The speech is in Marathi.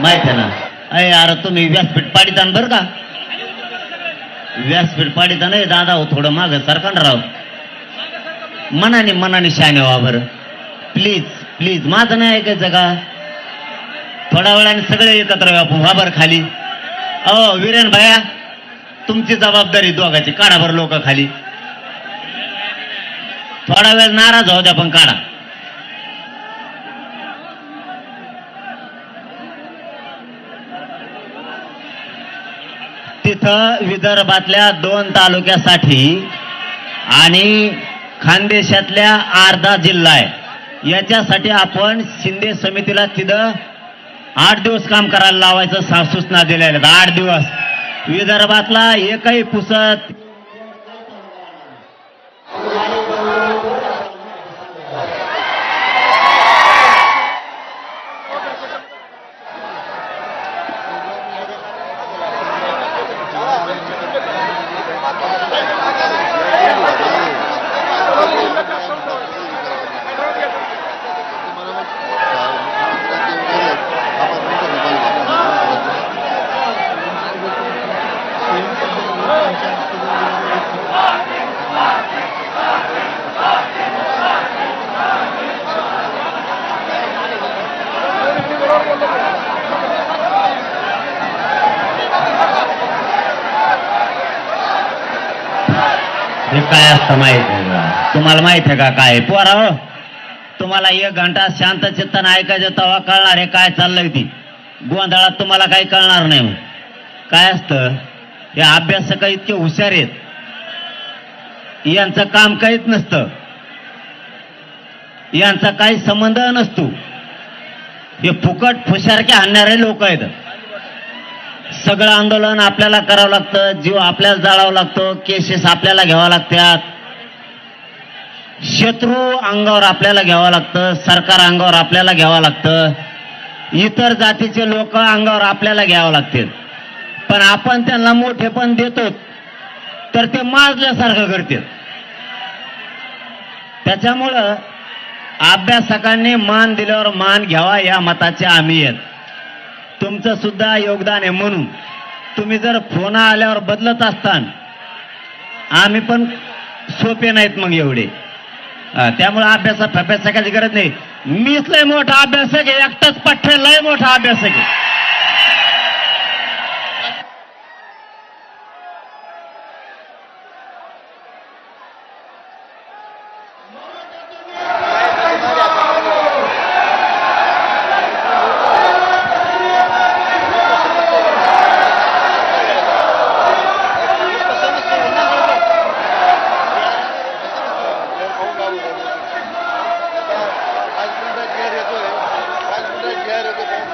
माहित आहे ना. अरे यार तुम्ही व्यासपीठ पाडितान बरं का, व्यासपीठ पाडिता नाही दादा हो, थोडं माग सरकार राव, मनाने मनाने शाने व्हा बरं प्लीज प्लीज. माझं नाही ऐकायचं का? थोड्या वेळाने सगळे एकत्र व्यापू व्हा बरं खाली. अहो वीरेन भैया तुमची जबाबदारी दोघाची, काढा बरं लोक खाली. थोडा वेळ नाराज होऊ द्या पण काढा. तिथं विदर्भातल्या 2 तालुक्यासाठी आणि खानदेशातल्या अर्धा जिल्हा आहे, याच्यासाठी आपण शिंदे समितीला तिथं 8 दिवस काम करायला लावायचं सूचना दिलेल्या आहेत. 8 दिवस विदर्भातला एकही पुसत हे काय असतं माहित आहे का तुम्हाला? माहित आहे का काय पोरा हो? तुम्हाला 1 घंटा शांत चित्ताने ऐकायचं तेव्हा कळणार आहे काय चाललंय. ती गोंधळात तुम्हाला काही कळणार नाही. काय असतं हे अभ्यासक इतके हुशार आहेत, यांचं काम काहीच नसतं, यांचा काही संबंध नसतो. हे फुकट फुशारके आणणारे लोक आहेत. सगळं आंदोलन आपल्याला करावं लागतं, जीव आपल्याला जाळावं लागतो, केसेस आपल्याला घ्यावं लागतात, शत्रू अंगावर आपल्याला घ्यावं लागतं, सरकार अंगावर आपल्याला घ्यावं लागतं, इतर जातीचे लोक अंगावर आपल्याला घ्यावं लागतील. पण आपण त्यांना मोठे पण देतो तर ते माजल्यासारखं करतात. त्याच्यामुळं अभ्यासकांनी मान दिल्यावर मान घ्यावा या मताचे आम्ही आहेत. तुमचं सुद्धा योगदान आहे. म्हणून तुम्ही जर फोन आल्यावर बदलत असतान, आम्ही पण सोपे नाहीत मग एवढे. त्यामुळे अभ्यासाची गरज नाही. मीच लय मोठा अभ्यासक आहे, एकटाच पठ्ठे लय मोठा अभ्यासक आहे. Gracias.